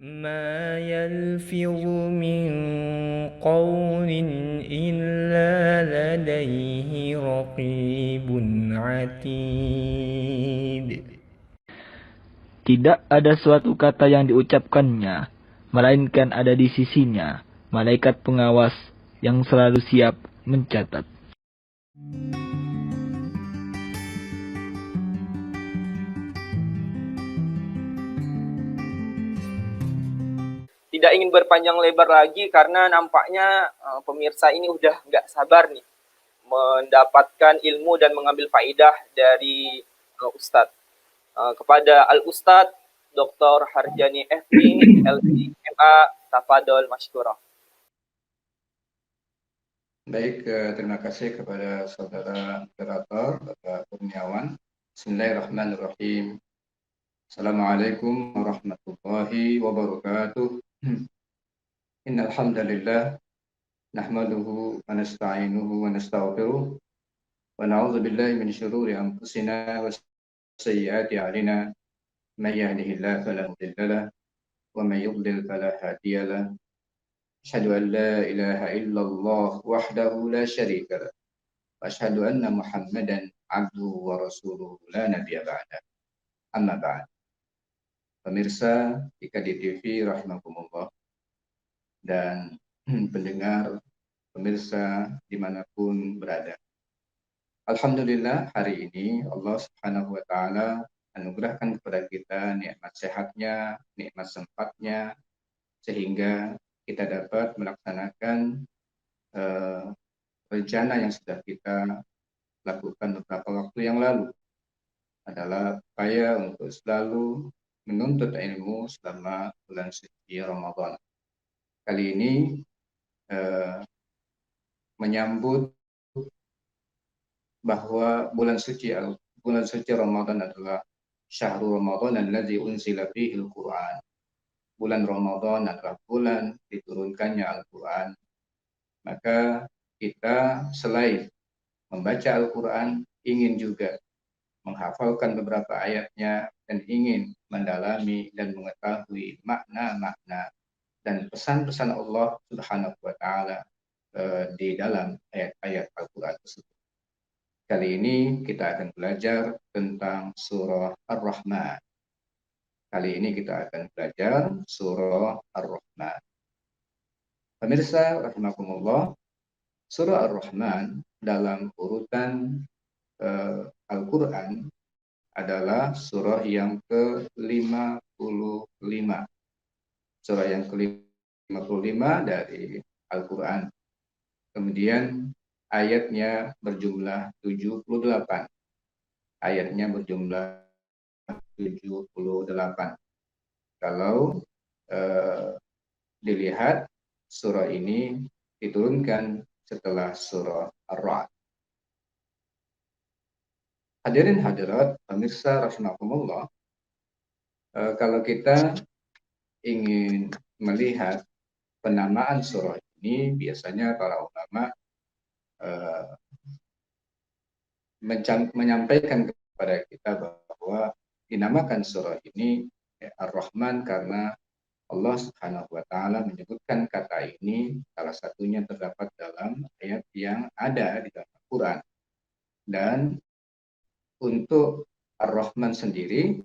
ما يلفظ من قول إلا لديه رقيب عتيد. Tidak ada suatu kata yang diucapkannya, melainkan ada di sisinya malaikat pengawas yang selalu siap mencatat. Tidak ingin berpanjang lebar lagi karena nampaknya pemirsa ini udah nggak sabar nih mendapatkan ilmu dan mengambil faidah dari Ustadz. Kepada Al-Ustadz Dr. Harjani FP, LCMA, Tafadol Mashkura. Baik, terima kasih kepada saudara moderator, Bapak Kurniawan. Bismillahirrahmanirrahim. Assalamualaikum warahmatullahi wabarakatuh. Innal hamdalillah nahmaduhu wa nasta'inuhu wa nastaghfiruh wa na'udzu billahi min syururi anfusina wa sayyiati a'malina. May yahdihillahu fala mudilla lahu wa may yudlil fala hadiya lahu. Asyhadu an la ilaha illallah wahdahu la syarika lahu wa asyhadu anna Muhammadan abduhu wa rasuluhu la nabiyya ba'da. Amma ba'd. Pemirsa IKD TV rahimakumullah dan pendengar pemirsa dimanapun berada. Alhamdulillah hari ini Allah Subhanahu wa Ta'ala anugerahkan kepada kita nikmat sehatnya, nikmat sempatnya, sehingga kita dapat melaksanakan rencana yang sudah kita lakukan beberapa waktu yang lalu, adalah upaya untuk selalu menuntut ilmu selama bulan suci Ramadan. Kali ini menyambut bahwa bulan suci Ramadan adalah syahrul Ramadan alladzi unzila fihi al-Qur'an. Bulan Ramadan adalah bulan diturunkannya Al-Qur'an. Maka kita selain membaca Al-Qur'an ingin juga menghafalkan beberapa ayatnya dan ingin mendalami dan mengetahui makna-makna dan pesan-pesan Allah Subhanahu wa Ta'ala di dalam ayat-ayat Al-Quran tersebut. Kali ini kita akan belajar tentang surah Ar-Rahman. Kali ini kita akan belajar surah Ar-Rahman. Pemirsa rahimakumullah, surah Ar-Rahman dalam urutan Al-Quran adalah surah yang ke-55. Surah yang ke-55 dari Al-Quran. Kemudian ayatnya berjumlah 78. Ayatnya berjumlah 78. Kalau dilihat, surah ini diturunkan setelah surah Ar-Ra'd. Hadirin hadirat, pemirsa rahimakumullah, kalau kita ingin melihat penamaan surah ini, biasanya para ulama menyampaikan kepada kita bahwa dinamakan surah ini Ar-Rahman karena Allah Subhanahu wa Ta'ala menyebutkan kata ini, salah satunya terdapat dalam ayat yang ada di dalam Al-Quran. Dan untuk Ar-Rahman sendiri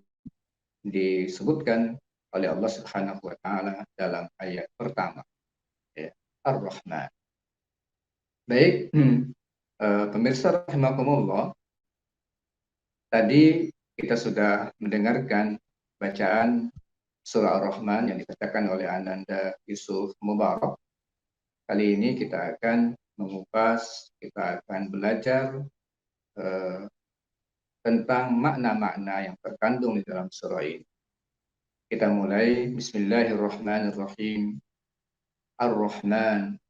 disebutkan oleh Allah Subhanahu wa Ta'ala dalam ayat pertama, ya, Ar-Rahman. Baik, pemirsa rahimakumullah, tadi kita sudah mendengarkan bacaan surah Ar-Rahman yang dibacakan oleh Ananda Yusuf Mubarak. Kali ini kita akan mengupas, kita akan belajar tentang makna-makna yang terkandung di dalam surah ini. Kita mulai. Bismillahirrahmanirrahim. Ar-Rahman,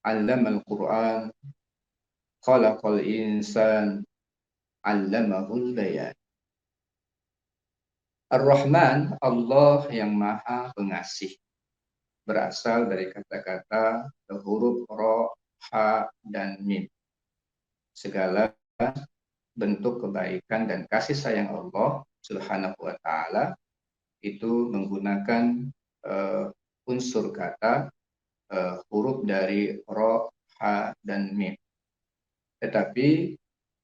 'allamal Qur'an, khalaqal insan, 'allamahul bayan. Ar-Rahman, Allah yang Maha Pengasih, berasal dari kata-kata huruf Ra, Ha, dan Mim. Segala bentuk kebaikan dan kasih sayang Allah Subhanahu wa Ta'ala itu menggunakan unsur kata huruf dari ro, ha, dan mim. Tetapi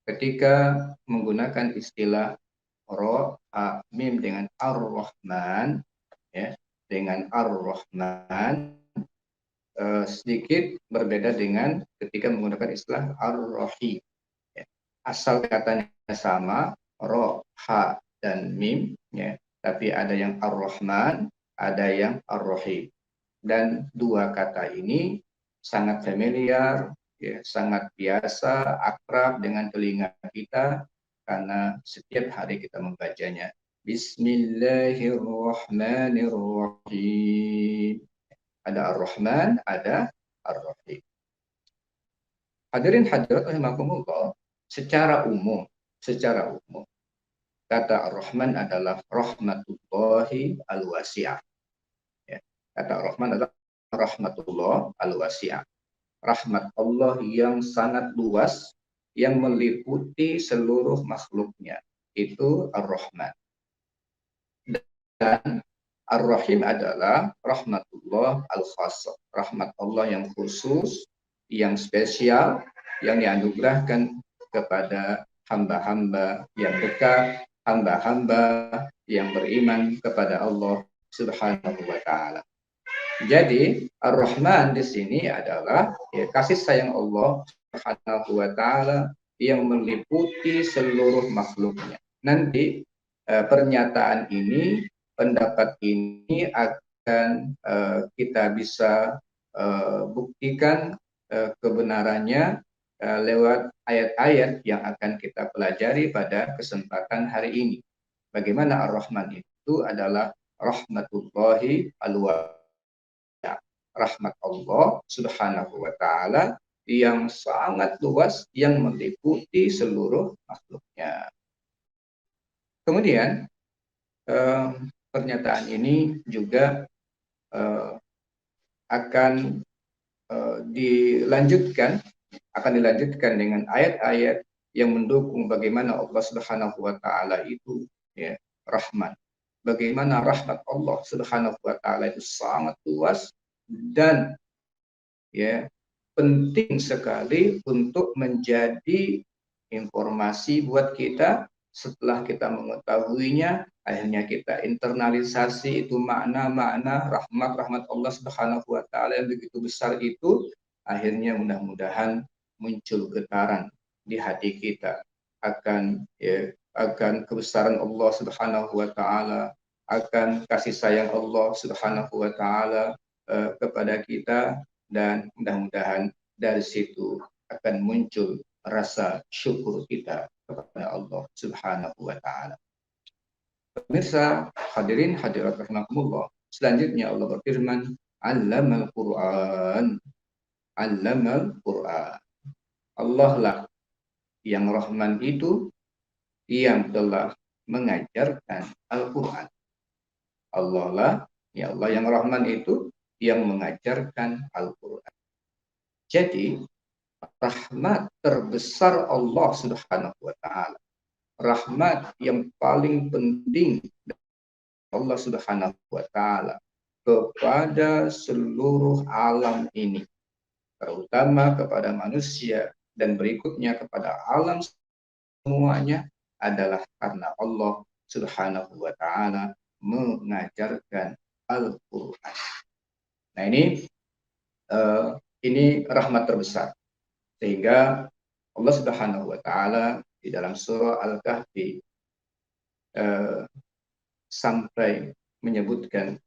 ketika menggunakan istilah ro, ha, mim dengan ar-Rahman, ya, dengan ar-Rahman, sedikit berbeda dengan ketika menggunakan istilah ar-Rahim. Ya. Asal katanya sama, ro, ha, dan mim, ya, tapi ada yang ar-Rahman, ada yang ar-Rahim. Dan dua kata ini sangat familiar, ya, sangat biasa, akrab dengan telinga kita karena setiap hari kita membacanya. Bismillahirrahmanirrahim. Ada Ar-Rahman, ada Ar-Rahim. Hadirin hadirat rahimakumullah, secara umum, kata Ar-Rahman adalah rahmatullahi al-wasi'ah. Ya. Kata Ar-Rahman adalah rahmatullah al-wasi'ah. Rahmat Allah yang sangat luas, yang meliputi seluruh makhluknya. Itu Ar-Rahman. Dan Ar-Rahim adalah rahmatullah al-khassah. Rahmat Allah yang khusus, yang spesial, yang dianugerahkan kepada hamba-hamba yang dekat, hamba-hamba yang beriman kepada Allah Subhanahu wa taala. Jadi Ar-Rahman di sini adalah ya, kasih sayang Allah Subhanahu wa taala yang meliputi seluruh makhluknya. Nanti pernyataan ini, pendapat ini akan kita bisa buktikan kebenarannya lewat ayat-ayat yang akan kita pelajari pada kesempatan hari ini. Bagaimana Ar-Rahman itu adalah rahmatullahi al-wasi'ah, rahmat Allah Subhanahu wa taala yang sangat luas, yang meliputi seluruh makhluknya. Kemudian pernyataan ini juga akan dilanjutkan dengan ayat-ayat yang mendukung bagaimana Allah Subhanahu wa taala itu ya, Rahman. Bagaimana rahmat Allah Subhanahu wa taala itu sangat luas dan ya penting sekali untuk menjadi informasi buat kita. Setelah kita mengetahuinya, akhirnya kita internalisasi itu makna-makna rahmat Allah Subhanahu wa taala yang begitu besar itu, akhirnya mudah-mudahan muncul getaran di hati kita akan kebesaran Allah Subhanahu wa taala, akan kasih sayang Allah Subhanahu wa taala kepada kita, dan mudah-mudahan dari situ akan muncul rasa syukur kita kepada Allah Subhanahu wa taala. Pemirsa, hadirin hadirat rahimakumullah, selanjutnya Allah berfirman, "Allamal Qur'an." Allamal Qur'an. Allah lah yang Rahman itu yang telah mengajarkan Al-Qur'an. Allah lah, ya Allah yang Rahman itu yang mengajarkan Al-Qur'an. Jadi rahmat terbesar Allah Subhanahu wa taala, rahmat yang paling penting Allah Subhanahu wa taala kepada seluruh alam ini, terutama kepada manusia dan berikutnya kepada alam semuanya, adalah karena Allah Subhanahu wa taala mengajarkan Al-Qur'an. Nah, ini rahmat terbesar. Sehingga Allah Subhanahu wa taala di dalam surah Al-Kahfi sampai menyebutkan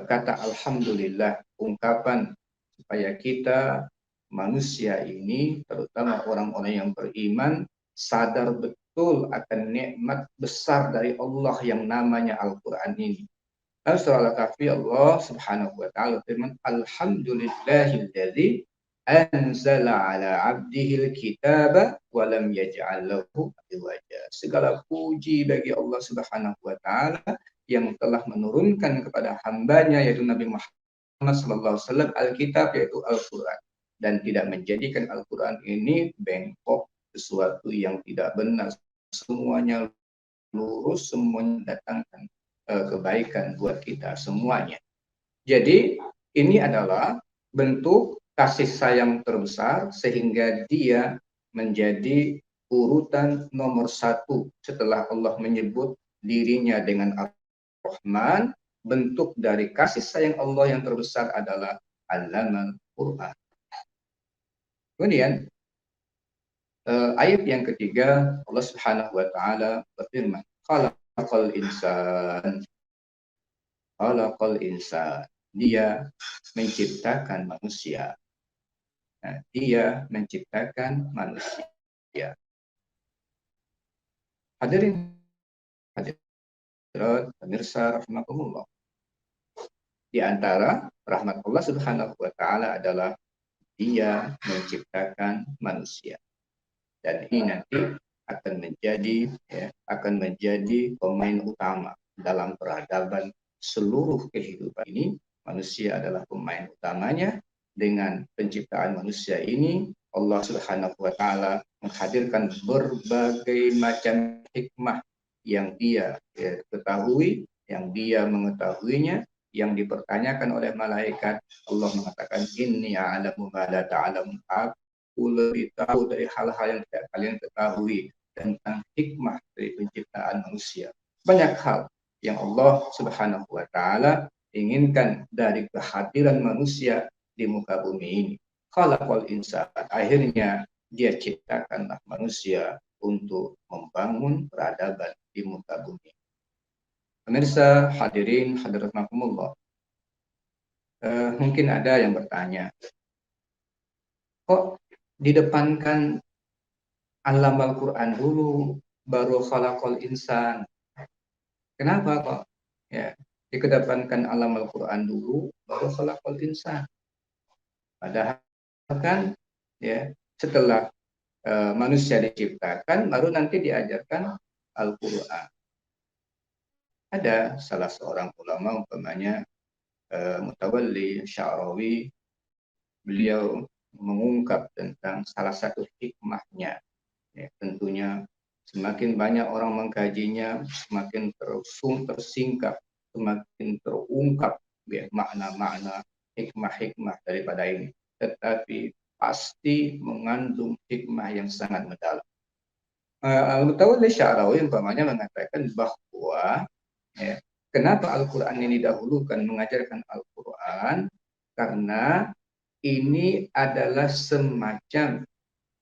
kata alhamdulillah, ungkapan supaya kita manusia ini, terutama orang-orang yang beriman, sadar betul akan nikmat besar dari Allah yang namanya Al-Qur'an ini. Dalam surah Al-Kahfi Allah Subhanahu wa taala firman, alhamdulillahilladzi anzala ala abdihil kitaba wa lam yaj'al lahu iwaja. Segala puji bagi Allah Subhanahu wa taala yang telah menurunkan kepada hambanya yaitu Nabi Muhammad sallallahu alaihi wasallam Alkitab, yaitu Al-Qur'an, dan tidak menjadikan Al-Qur'an ini bengkok, sesuatu yang tidak benar, semuanya lurus, semuanya datangkan kebaikan buat kita semuanya. Jadi ini adalah bentuk kasih sayang terbesar sehingga dia menjadi urutan nomor satu setelah Allah menyebut dirinya dengan Ar-Rahman. Bentuk dari kasih sayang Allah yang terbesar adalah Allamal Quran. Kemudian ayat yang ketiga, Allah Subhanahu wa taala berfirman, khalaqal insan. Dia menciptakan manusia. Nah, dia menciptakan manusia. Hadirin hadirat pemirsa rahimakumullah. Di antara rahmat Allah Subhanahu wa taala adalah dia menciptakan manusia. Dan ini nanti akan menjadi pemain utama dalam peradaban seluruh kehidupan ini. Manusia adalah pemain utamanya. Dengan penciptaan manusia ini, Allah Subhanahu wa taala menghadirkan berbagai macam hikmah yang dia ketahui, yang dia mengetahuinya, yang dipertanyakan oleh malaikat. Allah mengatakan, inni a'lamu ma la ta'lamun. Aku lebih tahu dari hal-hal yang tidak kalian ketahui tentang hikmah dari penciptaan manusia. Banyak hal yang Allah Subhanahu wa taala inginkan dari kehadiran manusia di muka bumi ini. Khalaqal insan. Akhirnya dia ciptakanlah manusia untuk membangun peradaban di muka bumi. Pemirsa hadirin hadirat rahimakumullah. Mungkin ada yang bertanya, kok didepankan alam Al-Quran dulu, baru khalaqal insan? Kenapa kok ya dikedepankan alam Al-Quran dulu, baru khalaqal insan? Padahal kan ya setelah manusia diciptakan, baru nanti diajarkan Al-Quran. Ada salah seorang ulama, umpamanya Mutawalli Sya'rawi, beliau mengungkap tentang salah satu hikmahnya. Ya, tentunya semakin banyak orang mengkajinya, semakin tersingkap, semakin terungkap ya, makna-makna hikmah-hikmah daripada ini. Tetapi pasti mengandung hikmah yang sangat mendalam. Al-Mutawalli Sya'rawi umpamanya mengatakan bahwa ya, kenapa Al-Quran ini didahulukan mengajarkan Al-Quran? Karena ini adalah semacam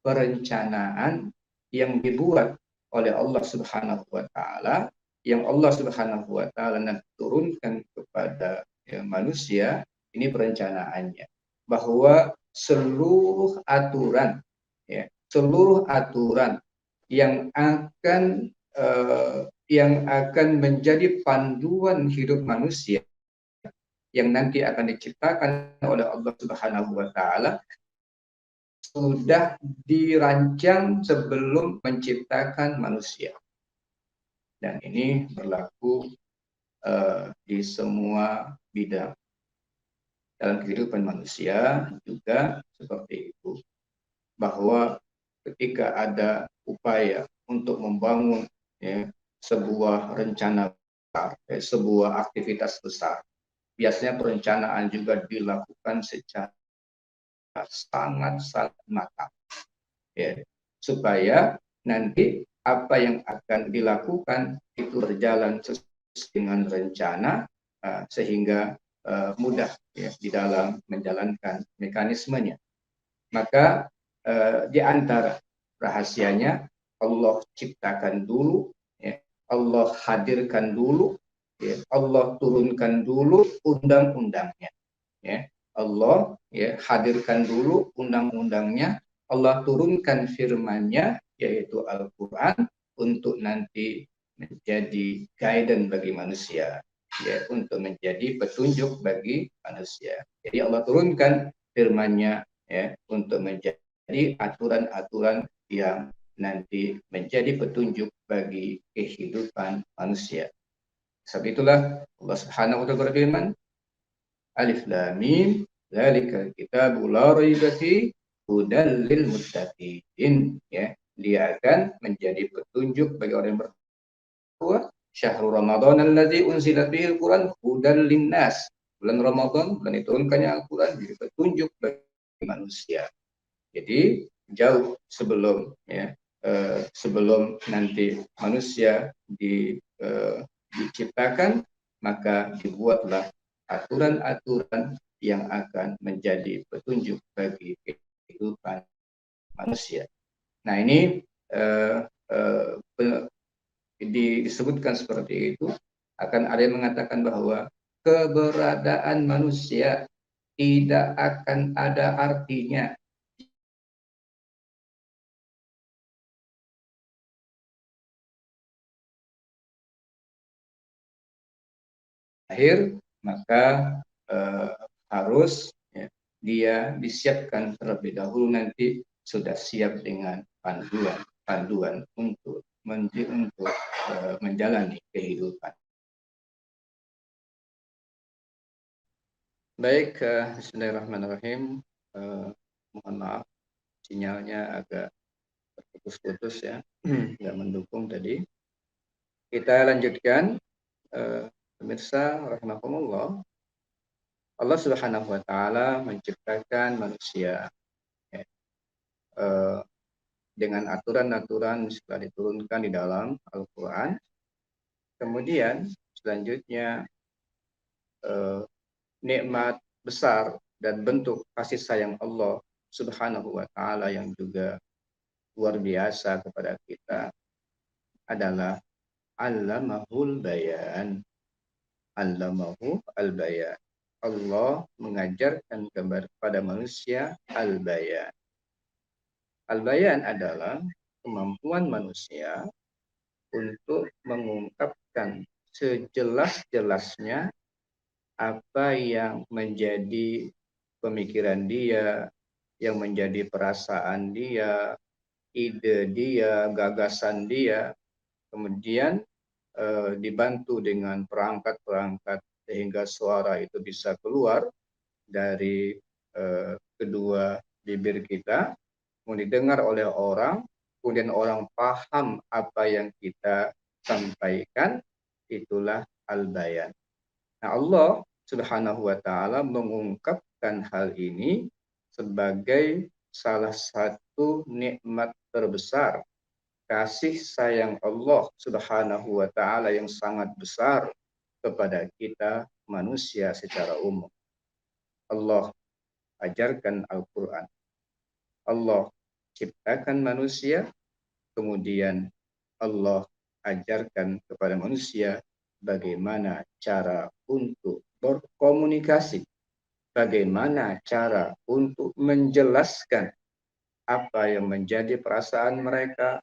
perencanaan yang dibuat oleh Allah Subhanahu wa taala, yang Allah Subhanahu wa taala nanti turunkan kepada manusia. Ini perencanaannya, bahwa seluruh aturan yang akan menjadi panduan hidup manusia yang nanti akan diciptakan oleh Allah Subhanahu wa taala sudah dirancang sebelum menciptakan manusia. Dan ini berlaku di semua bidang dalam kehidupan manusia juga seperti itu. Bahwa ketika ada upaya untuk membangun sebuah rencana besar, sebuah aktivitas besar, biasanya perencanaan juga dilakukan secara sangat matang, ya, supaya nanti apa yang akan dilakukan itu berjalan sesuai dengan rencana, sehingga mudah ya di dalam menjalankan mekanismenya. Maka di antara rahasianya, Allah ciptakan dulu, ya, Allah hadirkan dulu, ya, Allah turunkan dulu undang-undangnya, ya. Allah ya hadirkan dulu undang-undangnya, Allah turunkan firman-Nya yaitu Al-Quran untuk nanti menjadi guidance bagi manusia, ya, untuk menjadi petunjuk bagi manusia. Jadi Allah turunkan firman-Nya ya untuk menjadi aturan-aturan yang nanti menjadi petunjuk bagi kehidupan manusia. Sebab itulah Allah Subhanahu wa taala berfirman, Alif Lam Mim, dzalikal kitabu la raiba fihi hudal lil muttaqin. Ya, dia akan menjadi petunjuk bagi orang yang bertakwa Syahrul Ramadan alladzi unzila fihi al-Qur'an hudan linnas. Bulan Ramadan, bulan diturunkannya Al-Qur'an, jadi petunjuk bagi manusia. Jadi jauh sebelum sebelum nanti manusia diciptakan, maka dibuatlah aturan-aturan yang akan menjadi petunjuk bagi kehidupan manusia. Nah, ini disebutkan seperti itu, akan ada yang mengatakan bahwa keberadaan manusia tidak akan ada artinya akhir, maka harus dia disiapkan terlebih dahulu, nanti sudah siap dengan panduan untuk menjalani kehidupan. Baik, bismillahirrahmanirrahim. Mohon maaf, sinyalnya agak terputus-putus ya, nggak mendukung tadi. Kita lanjutkan, pemirsa rahimakumullah. Allah Subhanahu wa taala menciptakan manusia dengan aturan-aturan setelah diturunkan di dalam Al-Qur'an. Kemudian selanjutnya nikmat besar dan bentuk kasih sayang Allah Subhanahu wa taala yang juga luar biasa kepada kita adalah allamahul bayan. Allamahu al-bayan. Allah mengajarkan kepada manusia al-bayan. Al-bayan adalah kemampuan manusia untuk mengungkapkan sejelas-jelasnya apa yang menjadi pemikiran dia, yang menjadi perasaan dia, ide dia, gagasan dia, kemudian dibantu dengan perangkat-perangkat sehingga suara itu bisa keluar dari kedua bibir kita, kemudian didengar oleh orang, kemudian orang paham apa yang kita sampaikan, itulah al-bayan. Nah, Allah Subhanahu wa taala mengungkapkan hal ini sebagai salah satu nikmat terbesar, kasih sayang Allah Subhanahu wa taala yang sangat besar kepada kita manusia secara umum. Allah ajarkan Al-Qur'an. Allah ciptakan manusia, kemudian Allah ajarkan kepada manusia bagaimana cara untuk berkomunikasi, bagaimana cara untuk menjelaskan apa yang menjadi perasaan mereka,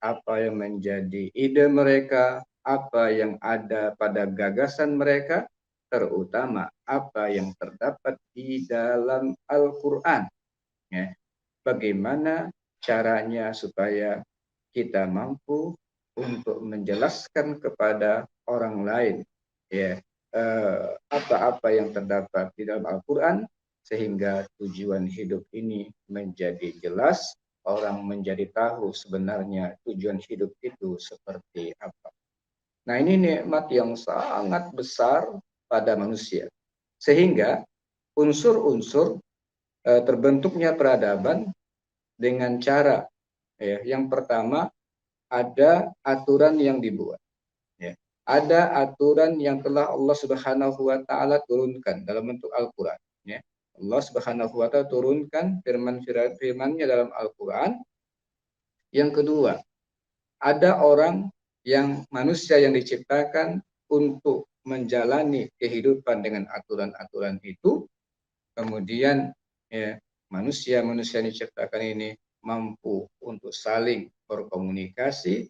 apa yang menjadi ide mereka, apa yang ada pada gagasan mereka, terutama apa yang terdapat di dalam Al-Quran. Ya. Bagaimana caranya supaya kita mampu untuk menjelaskan kepada orang lain ya apa-apa yang terdapat di dalam Al-Quran, sehingga tujuan hidup ini menjadi jelas, orang menjadi tahu sebenarnya tujuan hidup itu seperti apa. Nah, ini nikmat yang sangat besar pada manusia, sehingga unsur-unsur terbentuknya peradaban dengan cara yang pertama, ada aturan yang dibuat. Ya. Ada aturan yang telah Allah Subhanahu wa taala turunkan dalam bentuk Al-Qur'an. Ya. Allah Subhanahu wa taala turunkan firman-Nya dalam Al-Qur'an. Yang kedua, ada orang yang manusia yang diciptakan untuk menjalani kehidupan dengan aturan-aturan itu. Kemudian manusia-manusia yang diciptakan ini mampu untuk saling berkomunikasi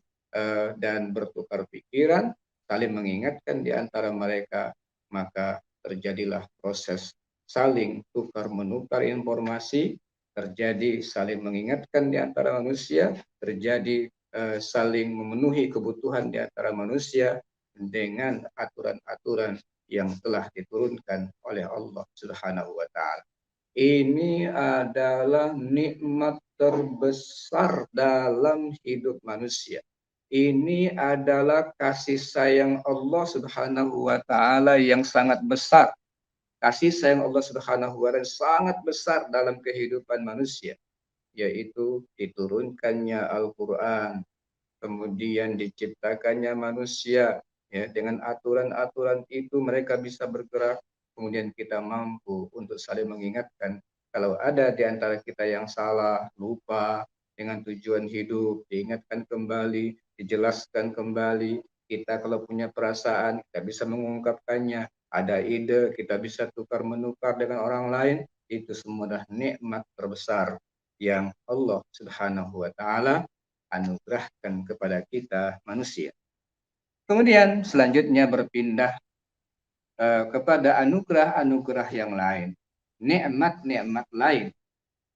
dan bertukar pikiran, saling mengingatkan di antara mereka, maka terjadilah proses saling tukar-menukar informasi, terjadi saling mengingatkan di antara manusia, terjadi saling memenuhi kebutuhan di antara manusia dengan aturan-aturan yang telah diturunkan oleh Allah Subhanahu wa taala. Ini adalah nikmat terbesar dalam hidup manusia. Ini adalah kasih sayang Allah Subhanahu wa taala yang sangat besar. Kasih sayang Allah Subhanahu wa taala sangat besar dalam kehidupan manusia, yaitu diturunkannya Al-Qur'an, kemudian diciptakannya manusia, ya, dengan aturan-aturan itu mereka bisa bergerak, kemudian kita mampu untuk saling mengingatkan kalau ada di antara kita yang salah, lupa dengan tujuan hidup, diingatkan kembali, dijelaskan kembali. Kita kalau punya perasaan, kita bisa mengungkapkannya. Ada ide, kita bisa tukar menukar dengan orang lain. Itu semua adalah nikmat terbesar yang Allah Subhanahu wa taala anugerahkan kepada kita manusia. Kemudian selanjutnya berpindah kepada anugerah-anugerah yang lain, nikmat-nikmat lain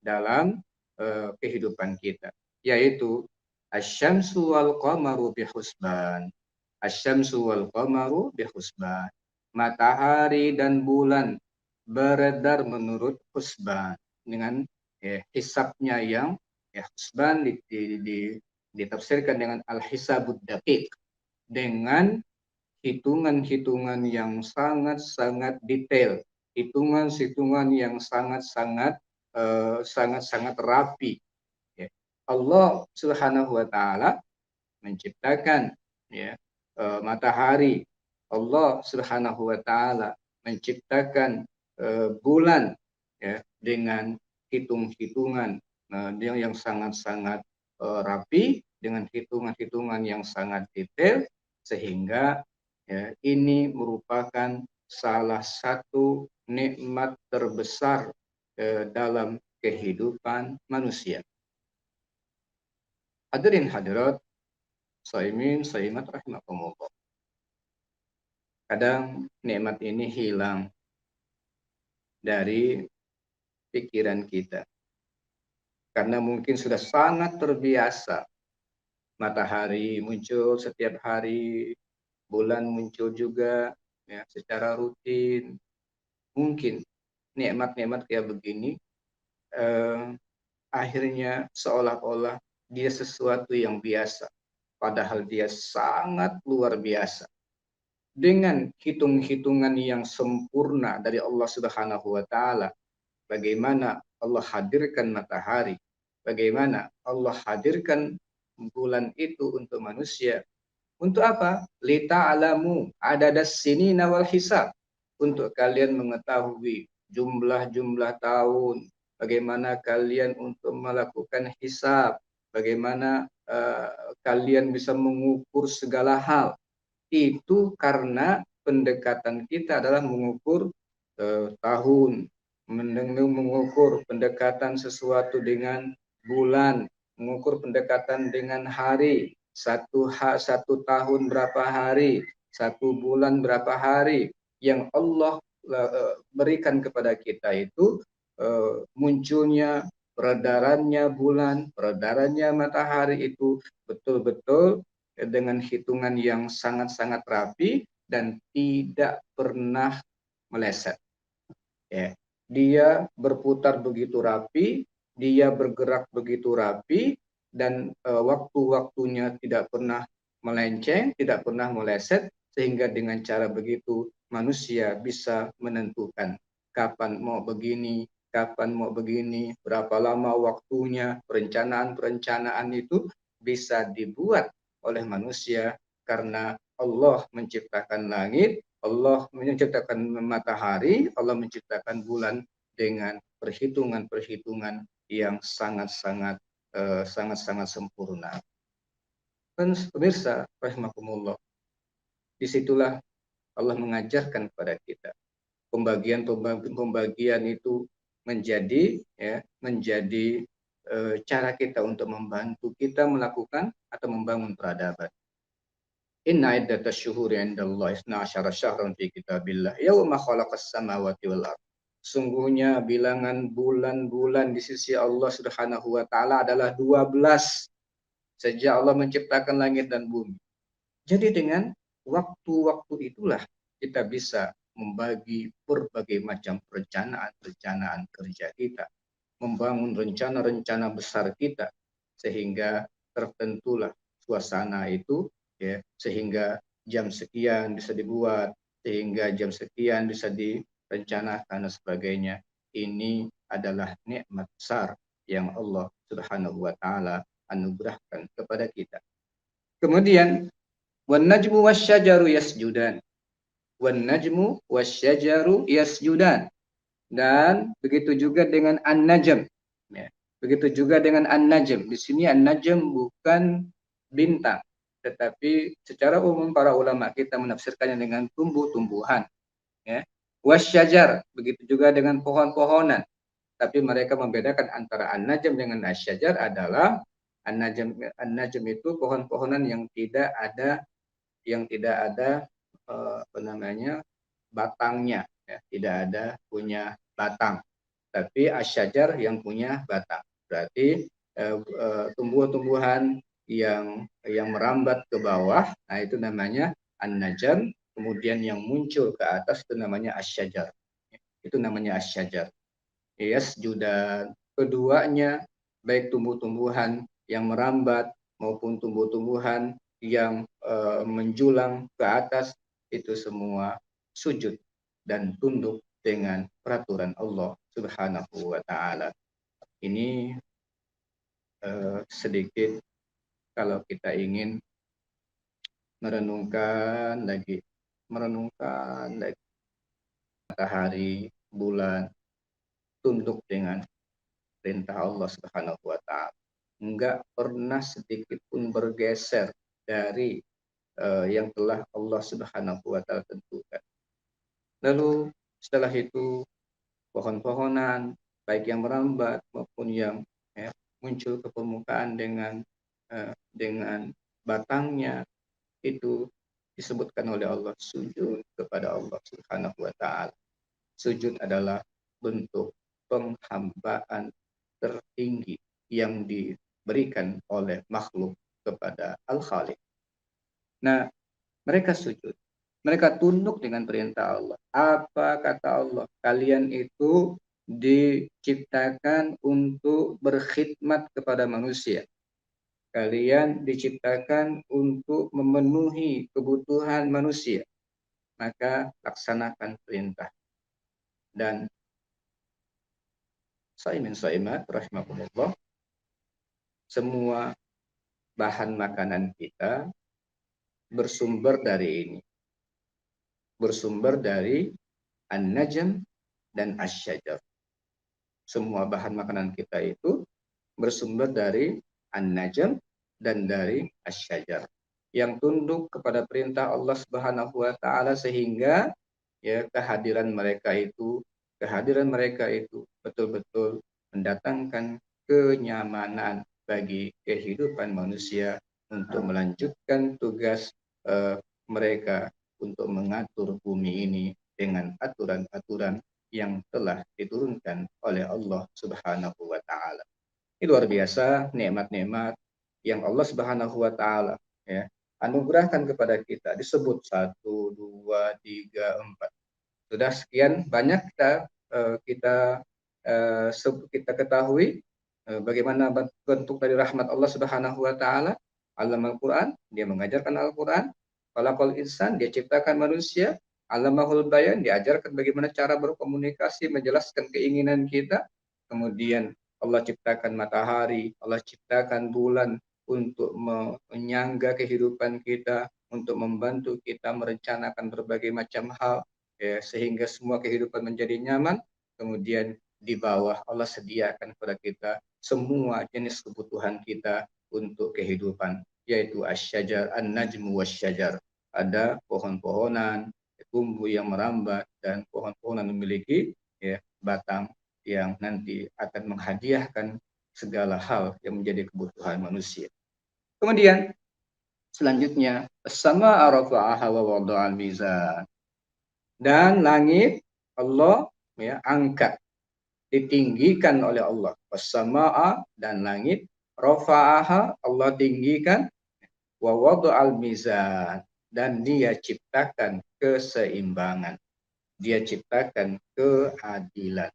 dalam kehidupan kita, yaitu asyamsu wal qamaru bihusban. Asyamsu wal qamaru bihusban. Matahari dan bulan beredar menurut husban, dengan hisabnya yang husban ditafsirkan dengan al-hisabud daqiq, dengan hitungan-hitungan yang sangat-sangat detail, hitungan-hitungan yang sangat-sangat sangat-sangat rapi. Ya. Allah Subhanahu wa taala menciptakan, ya, matahari. Allah Subhanahu wa taala menciptakan bulan, ya, dengan hitung-hitungan yang sangat-sangat rapi, dengan hitungan-hitungan yang sangat detail, sehingga, ya, ini merupakan salah satu nikmat terbesar dalam kehidupan manusia. Hadirin hadirat, shaimin shaimat rahimakumullah. Kadang nikmat ini hilang dari pikiran kita, karena mungkin sudah sangat terbiasa. Matahari muncul setiap hari, bulan muncul juga, ya, secara rutin. Mungkin nikmat-nikmat kayak begini akhirnya seolah-olah dia sesuatu yang biasa, padahal dia sangat luar biasa. Dengan hitung-hitungan yang sempurna dari Allah Subhanahu wa taala, bagaimana Allah hadirkan matahari, bagaimana Allah hadirkan bulan itu untuk manusia. Untuk apa? Lita'alamu adadas sinina wal hisab. Untuk kalian mengetahui jumlah-jumlah tahun, bagaimana kalian untuk melakukan hisab, bagaimana kalian bisa mengukur segala hal. Itu karena pendekatan kita adalah mengukur tahun, mengukur pendekatan sesuatu dengan bulan, mengukur pendekatan dengan hari, satu tahun berapa hari, satu bulan berapa hari. Yang Allah berikan kepada kita itu munculnya, peredarannya bulan, peredarannya matahari itu betul-betul dengan hitungan yang sangat-sangat rapi dan tidak pernah meleset. Ya. Dia berputar begitu rapi, dia bergerak begitu rapi, dan waktu-waktunya tidak pernah melenceng, tidak pernah meleset, sehingga dengan cara begitu manusia bisa menentukan kapan mau begini, kapan mau begini, berapa lama waktunya. Perencanaan-perencanaan itu bisa dibuat oleh manusia karena Allah menciptakan langit, Allah menciptakan matahari, Allah menciptakan bulan dengan perhitungan-perhitungan yang sangat-sangat sangat-sangat sempurna. Dan pemirsa rahimakumullah, disitulah Allah mengajarkan kepada kita pembagian itu menjadi, ya, menjadi cara kita untuk membantu kita melakukan atau membangun peradaban. Inna iddatash syuhuri 'indallahi 12 syahran fi kitabillah yauma khalaqas samawati wal ardh. Sungguhnya bilangan bulan-bulan di sisi Allah Subhanahu wa taala adalah 12 sejak Allah menciptakan langit dan bumi. Jadi dengan waktu-waktu itulah kita bisa membagi berbagai macam perencanaan kerja kita, membangun rencana-rencana besar kita, sehingga tertentulah suasana itu, ya, sehingga jam sekian bisa dibuat, sehingga jam sekian bisa direncanakan dan sebagainya. Ini adalah nikmat besar yang Allah Subhanahu wa taala anugerahkan kepada kita. Kemudian wan najmu wasyajaru yasjudan. Wan najmu wasyajaru yasjudan. Dan begitu juga dengan an-najm. Ya. Begitu juga dengan an-najm. Di sini an-najm bukan bintang, tetapi secara umum para ulama kita menafsirkannya dengan tumbuh-tumbuhan. Ya. Wasyajar, begitu juga dengan pohon-pohonan. Tapi mereka membedakan antara an-najm dengan asyajar adalah an-najm itu pohon-pohonan yang tidak ada apa namanya batangnya, ya, tidak ada punya batang. Tapi asyajar yang punya batang. Berarti tumbuh-tumbuhan yang merambat ke bawah, nah itu namanya an-najm. Kemudian yang muncul ke atas itu namanya asyajar. Itu namanya asyajar. Yes, juga keduanya baik tumbuh-tumbuhan yang merambat maupun tumbuh-tumbuhan yang menjulang ke atas itu semua sujud dan tunduk dengan peraturan Allah Subhanahu wa taala. Ini sedikit kalau kita ingin merenungkan lagi matahari, bulan tunduk dengan perintah Allah Subhanahu wa taala. Enggak pernah sedikit pun bergeser dari yang telah Allah Subhanahu wa taala tentukan. Lalu setelah itu pohon-pohonan baik yang merambat maupun yang muncul ke permukaan dengan batangnya itu disebutkan oleh Allah sujud kepada Allah Subhanahu wa taala. Sujud adalah bentuk penghambaan tertinggi yang diberikan oleh makhluk kepada Al-Khaliq. Nah, mereka sujud. Mereka tunduk dengan perintah Allah. Apa kata Allah? Kalian itu diciptakan untuk berkhidmat kepada manusia. Kalian diciptakan untuk memenuhi kebutuhan manusia. Maka laksanakan perintah. Dan Saimin-saimat rahimakumullah, semua bahan makanan kita bersumber dari ini. Bersumber dari an-najm dan asyajar. Semua bahan makanan kita itu bersumber dari an-najm dan dari asyajar. Yang tunduk kepada perintah Allah Subhanahu wa taala sehingga ya kehadiran mereka itu betul-betul mendatangkan kenyamanan bagi kehidupan manusia untuk melanjutkan tugas mereka untuk mengatur bumi ini dengan aturan-aturan yang telah diturunkan oleh Allah Subhanahu wa taala. Ini luar biasa nikmat-nikmat yang Allah Subhanahu wa taala ya anugerahkan kepada kita. Disebut 1, 2, 3, 4. Sudah sekian banyak kita ketahui bagaimana bentuk dari rahmat Allah Subhanahu wa taala. Allamal Quran, dia mengajarkan Al-Quran. Khalaqal insan, dia ciptakan manusia. Allamahul bayan, diajarkan bagaimana cara berkomunikasi, menjelaskan keinginan kita. Kemudian Allah ciptakan matahari, Allah ciptakan bulan untuk menyangga kehidupan kita, untuk membantu kita merencanakan berbagai macam hal, ya, sehingga semua kehidupan menjadi nyaman. Kemudian di bawah Allah sediakan kepada kita semua jenis kebutuhan kita untuk kehidupan, yaitu asyajar, an-najmu wasyajar. Ada pohon-pohonan, tumbuh yang merambat, dan pohon-pohonan memiliki ya, batang yang nanti akan menghadiahkan segala hal yang menjadi kebutuhan manusia. Kemudian selanjutnya as-samaa rafa'aha wa wada'al mizan. Dan langit Allah ya angkat, ditinggikan oleh Allah. Was-samaa, dan langit rafa'aha, Allah tinggikan, wa wada'al mizan, dan dia ciptakan keseimbangan. Dia ciptakan keadilan.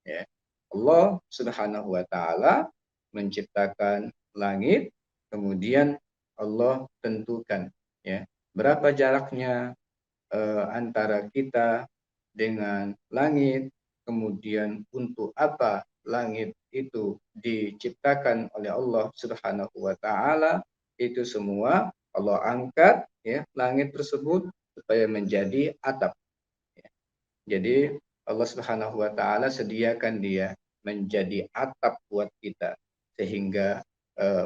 Ya. Allah Subhanahu wa taala menciptakan langit, kemudian Allah tentukan, ya. Berapa jaraknya antara kita dengan langit, kemudian untuk apa langit itu diciptakan oleh Allah Subhanahu wa taala, itu semua Allah angkat, ya, langit tersebut supaya menjadi atap, ya. Jadi Allah Subhanahu wa taala sediakan dia menjadi atap buat kita, sehingga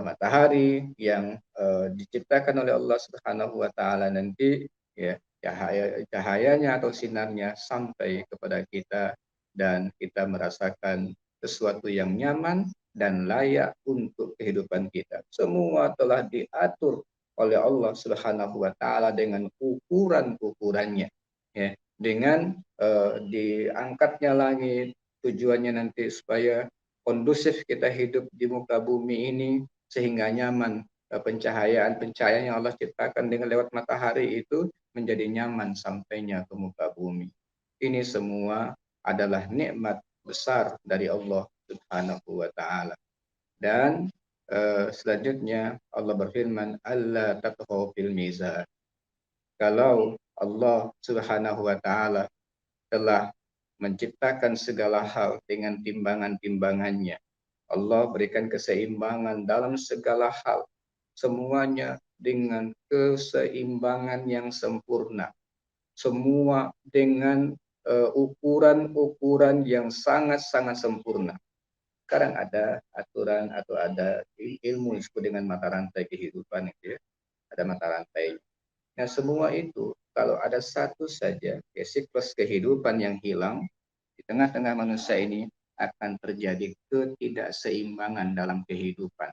matahari yang diciptakan oleh Allah Subhanahu wa taala nanti, ya, cahayanya atau sinarnya sampai kepada kita dan kita merasakan sesuatu yang nyaman dan layak untuk kehidupan kita. Semua telah diatur oleh Allah Subhanahu wa taala dengan ukuran-ukurannya, ya. Dengan diangkatnya langit, tujuannya nanti supaya kondusif kita hidup di muka bumi ini, sehingga nyaman. Pencahayaan-pencahayaan yang Allah ciptakan dengan lewat matahari itu menjadi nyaman sampainya ke muka bumi. Ini semua adalah nikmat besar dari Allah Subhanahu wa taala. Dan selanjutnya Allah berfirman, "Alla tatghaw fil mizan." Kalau Allah Subhanahu wa taala telah menciptakan segala hal dengan timbangan-timbangannya, Allah berikan keseimbangan dalam segala hal, semuanya dengan keseimbangan yang sempurna, semua dengan ukuran-ukuran yang sangat-sangat sempurna. Sekarang ada aturan atau ada ilmu disebut dengan mata rantai kehidupan, ya. Ada mata rantai. Nah, semua itu kalau ada satu saja, ya, siklus kehidupan yang hilang di tengah-tengah manusia ini, akan terjadi ketidakseimbangan dalam kehidupan.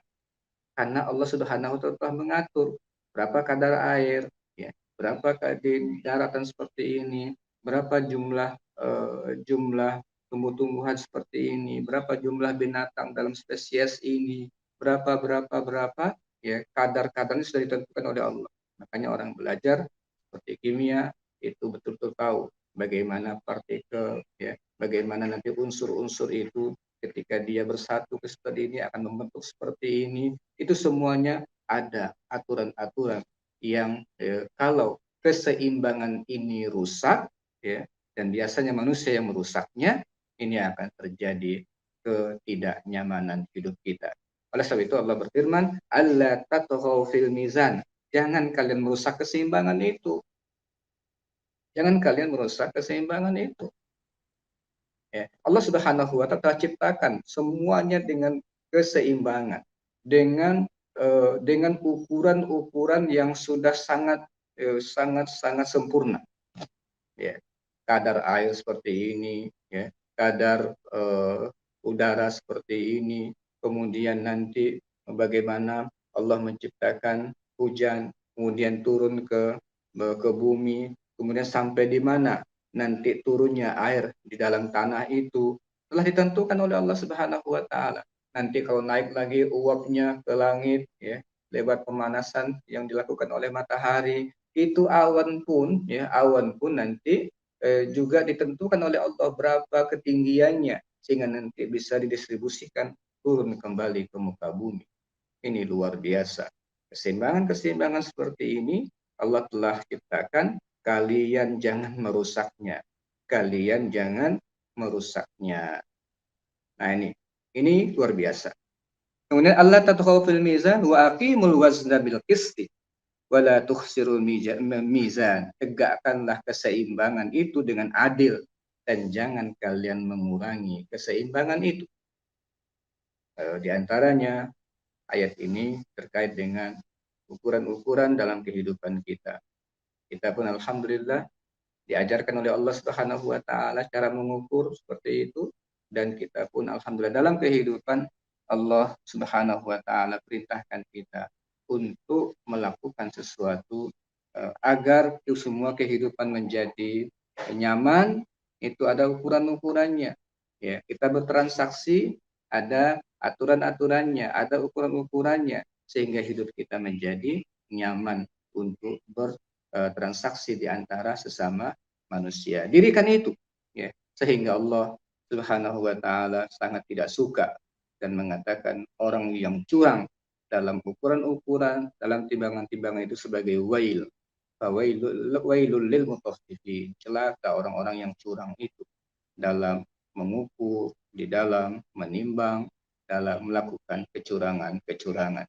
Karena Allah Subhanahu wa taala mengatur berapa kadar air, ya, berapa di daratan seperti ini, berapa jumlah tumbuh-tumbuhan seperti ini, berapa jumlah binatang dalam spesies ini, berapa, ya, kadar-kadarnya sudah ditentukan oleh Allah. Makanya orang belajar seperti kimia itu betul-betul tahu bagaimana partikel, ya, bagaimana nanti unsur-unsur itu ketika dia bersatu seperti ini akan membentuk seperti ini. Itu semuanya ada aturan-aturan yang kalau keseimbangan ini rusak, ya, dan biasanya manusia yang merusaknya, ini akan terjadi ketidaknyamanan hidup kita. Oleh sebab itu Allah berfirman, "Alla tatghaw fil mizan." Jangan kalian merusak keseimbangan itu. Jangan kalian merusak keseimbangan itu. Ya. Allah Subhanahu wa taala ciptakan semuanya dengan keseimbangan, dengan ukuran-ukuran yang sudah sangat sempurna. Ya. Kadar air seperti ini, ya, kadar udara seperti ini, kemudian nanti bagaimana Allah menciptakan hujan, kemudian turun ke bumi, kemudian sampai di mana nanti turunnya air di dalam tanah itu telah ditentukan oleh Allah Subhanahu wa taala. Nanti kalau naik lagi uapnya ke langit, ya, lewat pemanasan yang dilakukan oleh matahari, itu awan pun, ya, awan pun nanti juga ditentukan oleh Allah berapa ketinggiannya sehingga nanti bisa didistribusikan turun kembali ke muka bumi. Ini luar biasa. Keseimbangan-keseimbangan seperti ini Allah telah ciptakan, kalian jangan merusaknya. Kalian jangan merusaknya. Nah, ini luar biasa. Kemudian Allah tatghaw fil mizan wa aqimul wazna bil qisti wa la tukhsirul mizan. Tegakkanlah keseimbangan itu dengan adil dan jangan kalian mengurangi keseimbangan itu. Di antaranya ayat ini terkait dengan ukuran-ukuran dalam kehidupan kita. Kita pun alhamdulillah diajarkan oleh Allah Subhanahu wa taala cara mengukur seperti itu, dan kita pun alhamdulillah dalam kehidupan Allah Subhanahu wa taala perintahkan kita untuk melakukan sesuatu agar semua kehidupan menjadi nyaman. Itu ada ukuran-ukurannya. Ya, kita bertransaksi ada aturan-aturannya, ada ukuran-ukurannya sehingga hidup kita menjadi nyaman untuk transaksi di antara sesama manusia. Dirikan itu, ya, sehingga Allah Subhanahu wa taala sangat tidak suka dan mengatakan orang yang curang dalam ukuran-ukuran, dalam timbangan-timbangan itu sebagai wail. Wailul lil mutaffifin. Celaka orang-orang yang curang itu dalam mengukur, di dalam menimbang, dalam melakukan kecurangan-kecurangan.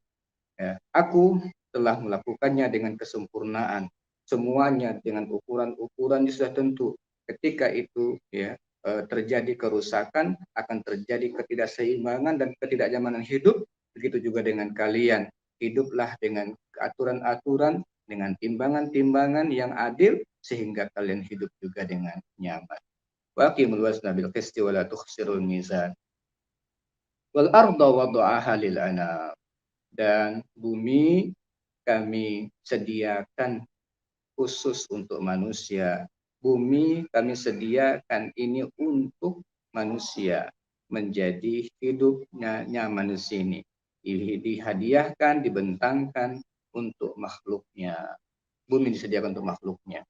Ya, aku telah melakukannya dengan kesempurnaan, semuanya dengan ukuran-ukuran yang sudah tentu. Ketika itu ya terjadi kerusakan, akan terjadi ketidakseimbangan dan ketidaknyamanan hidup. Begitu juga dengan kalian, hiduplah dengan aturan-aturan, dengan timbangan-timbangan yang adil, sehingga kalian hidup juga dengan nyaman. Wa aqimul wazna bil qisti wa la tukhsirul mizan. Wal arda wada'aha lil anam. Dan bumi kami sediakan khusus untuk manusia. Bumi kami sediakan ini untuk manusia, menjadi hidupnya manusia ini. Dihadiahkan, dibentangkan untuk makhluknya. Bumi disediakan untuk makhluknya.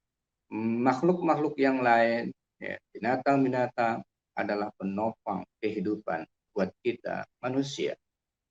Makhluk-makhluk yang lain, ya, binatang-binatang adalah penopang kehidupan buat kita manusia.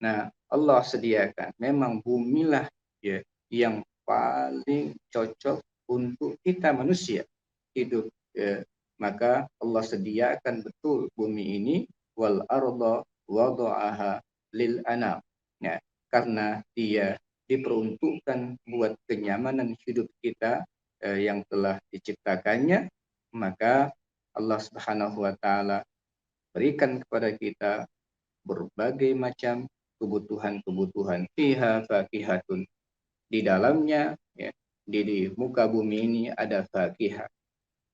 Nah, Allah sediakan. Memang bumilah ya yang paling cocok untuk kita manusia hidup. Ya. Maka Allah sediakan betul bumi ini, wal arda wada'aha lil anam. Ya, karena dia diperuntukkan buat kenyamanan hidup kita yang telah diciptakannya, maka Allah Subhanahu wa taala berikan kepada kita berbagai macam kebutuhan-kebutuhan. Fiha fakihatun. Di dalamnya, ya, di muka bumi ini ada fakihah.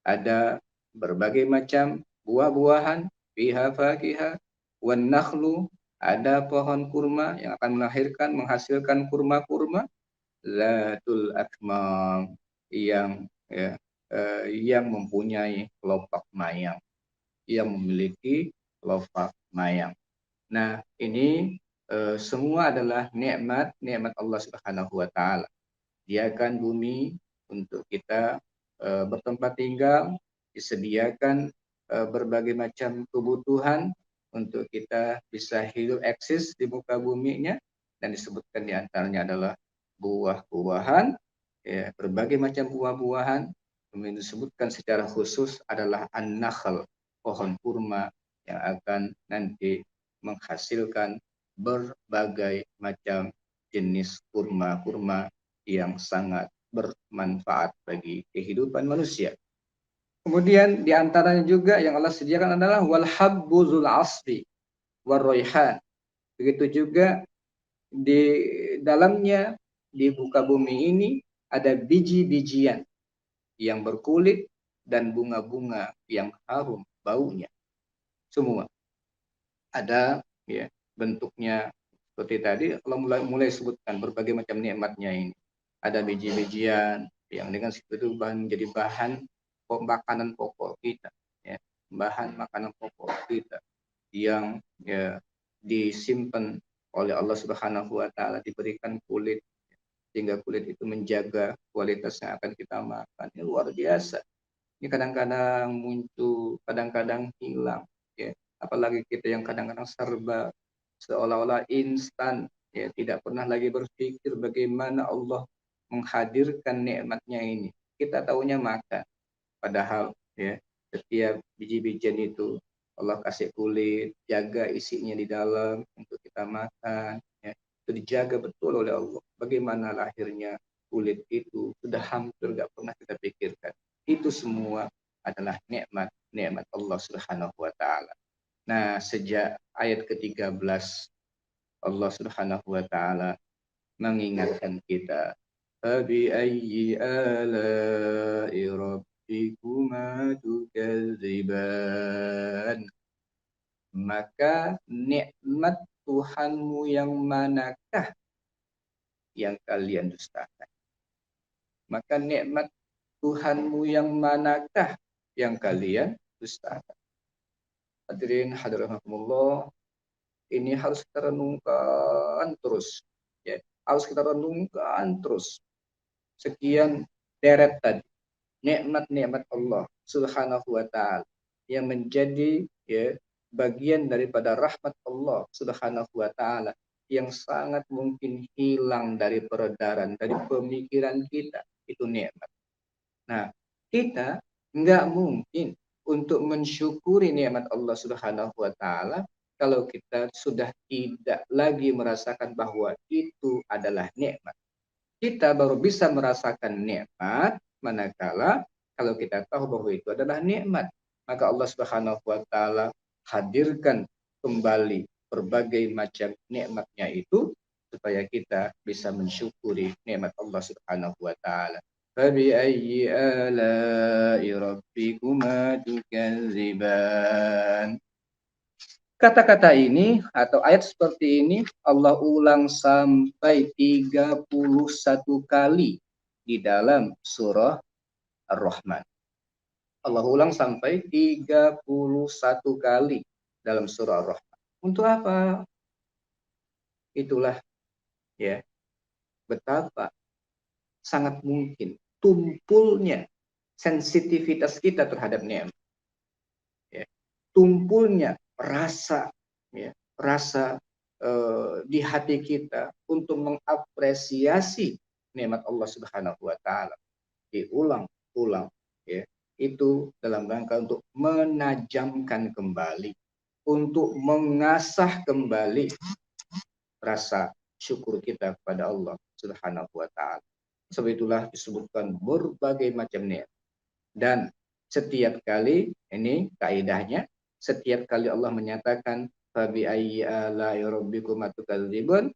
Ada berbagai macam buah-buahan. Fiha fakihah. Wan nakhlu. Ada pohon kurma yang akan menghasilkan kurma-kurma. Zatul akmam. Yang yang mempunyai kelopak mayang. Yang memiliki kelopak mayang. Nah, ini semua adalah nikmat Allah Subhanahu wa taala. Diakan bumi untuk kita bertempat tinggal, disediakan berbagai macam kebutuhan untuk kita bisa hidup eksis di muka buminya, dan disebutkan di antaranya adalah buah-buahan, ya, berbagai macam buah-buahan. Kemudian disebutkan secara khusus adalah an-nakhl, pohon kurma yang akan nanti menghasilkan berbagai macam jenis kurma-kurma yang sangat bermanfaat bagi kehidupan manusia. Kemudian di antaranya juga yang Allah sediakan adalah wal habbuzul asfi war raihan. Begitu juga di dalamnya, di muka bumi ini ada biji-bijian yang berkulit dan bunga-bunga yang harum baunya. Semua ada ya bentuknya seperti tadi Allah mulai sebutkan berbagai macam nikmatnya ini. Ada biji-bijian yang dengan itu menjadi bahan makanan pokok kita, ya, bahan makanan pokok kita yang ya, disimpan oleh Allah Subhanahu wa taala, diberikan kulit sehingga kulit itu menjaga kualitas yang akan kita makan. Ini luar biasa. Ini kadang-kadang muncul, kadang-kadang hilang, ya. Apalagi kita yang kadang-kadang serba seolah-olah instan, ya, tidak pernah lagi berpikir bagaimana Allah menghadirkan nikmatnya ini. Kita taunya makan, padahal ya setiap biji-bijian itu Allah kasih kulit, jaga isinya di dalam untuk kita makan, ya. Itu dijaga betul oleh Allah. Bagaimana lahirnya kulit itu sudah hampir nggak pernah kita pikirkan. Itu semua adalah nikmat Allah Subhanahu wa taala. Nah, sejak ayat ke-13 Allah Subhanahu wa taala mengingatkan kita, "Fabi ayyi ala'i rabbikuma tukadziban?" Maka nikmat Tuhanmu yang manakah yang kalian dustakan? Maka nikmat Tuhanmu yang manakah yang kalian dustakan? Hadirin hadirahumullah, ini harus kita renungkan terus, ya. Harus kita renungkan terus. Sekian deret tadi nikmat-nikmat Allah Subhanahu wa taala yang menjadi ya bagian daripada rahmat Allah Subhanahu wa taala yang sangat mungkin hilang dari peredaran, dari pemikiran kita, itu nikmat. Nah, kita nggak mungkin untuk mensyukuri nikmat Allah Subhanahu wa Ta'ala kalau kita sudah tidak lagi merasakan bahwa itu adalah nikmat. Kita baru bisa merasakan nikmat manakala kalau kita tahu bahwa itu adalah nikmat. Maka Allah Subhanahu wa Ta'ala hadirkan kembali berbagai macam nikmatnya itu supaya kita bisa mensyukuri nikmat Allah Subhanahu wa Ta'ala. فَبِأَيِّ آلَاءِ رَبِّكُمَا تُكَذِّبَانِ. Kata-kata ini atau ayat seperti ini Allah ulang sampai 31 kali di dalam surah Ar-Rahman. Allah ulang sampai 31 kali dalam surah Ar-Rahman. Untuk apa? Itulah ya betapa sangat mungkin tumpulnya sensitivitas kita terhadap nikmat. Ya. Tumpulnya rasa ya, rasa di hati kita untuk mengapresiasi nikmat Allah Subhanahu wa Ta'ala diulang-ulang ya, itu dalam rangka untuk menajamkan kembali, untuk mengasah kembali rasa syukur kita kepada Allah Subhanahu wa Ta'ala. Sebab itulah disebutkan berbagai macam nikmat. Dan setiap kali, ini kaidahnya, setiap kali Allah menyatakan fabi ayyi ala'i rabbikuma tukadziban,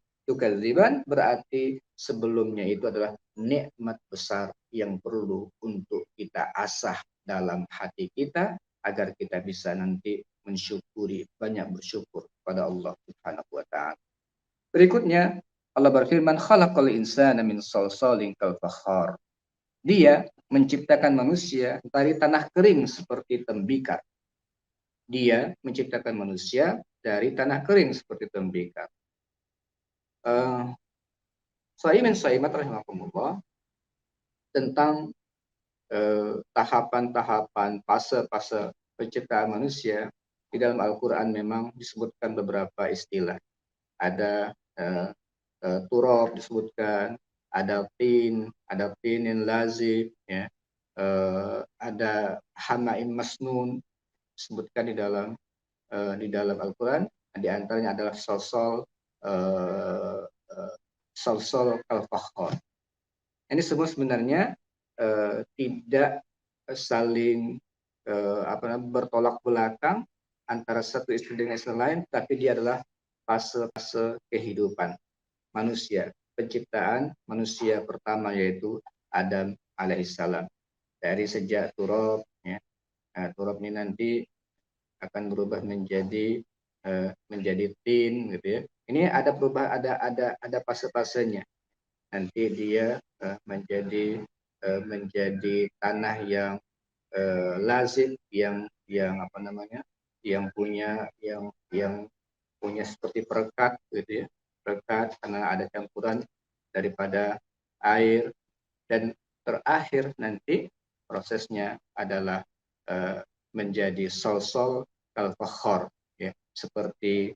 berarti sebelumnya itu adalah nikmat besar yang perlu untuk kita asah dalam hati kita agar kita bisa nanti mensyukuri, banyak bersyukur kepada Allah Subhanahu wa Ta'ala. Berikutnya Allah berfirman khalaqal insana min salsalin kal fakhar. Dia menciptakan manusia dari tanah kering seperti tembikar. Dia menciptakan manusia dari tanah kering seperti tembikar. Saimin Saimat rahimahumullah tentang tahapan-tahapan, fase-fase penciptaan manusia di dalam Al-Quran memang disebutkan beberapa istilah. Ada turab disebutkan, ada tinin lazib, ya, ada hamaim masnun disebutkan di dalam Al-Quran. Di antaranya adalah salsal kal-fakhar. Ini semua sebenarnya tidak saling bertolak belakang antara satu istri dengan istri lain, tapi dia adalah fase-fase kehidupan manusia, penciptaan manusia pertama yaitu Adam alaihissalam. Dari sejak turab, ya, turab ini nanti akan berubah menjadi tin, gitu ya. Ini ada berubah, ada fase-fasenya. Nanti dia menjadi tanah yang lazim, yang punya seperti perekat, gitu ya. Perekat karena ada campuran daripada air, dan terakhir nanti prosesnya adalah menjadi sol-sol kal-fakhar, ya, seperti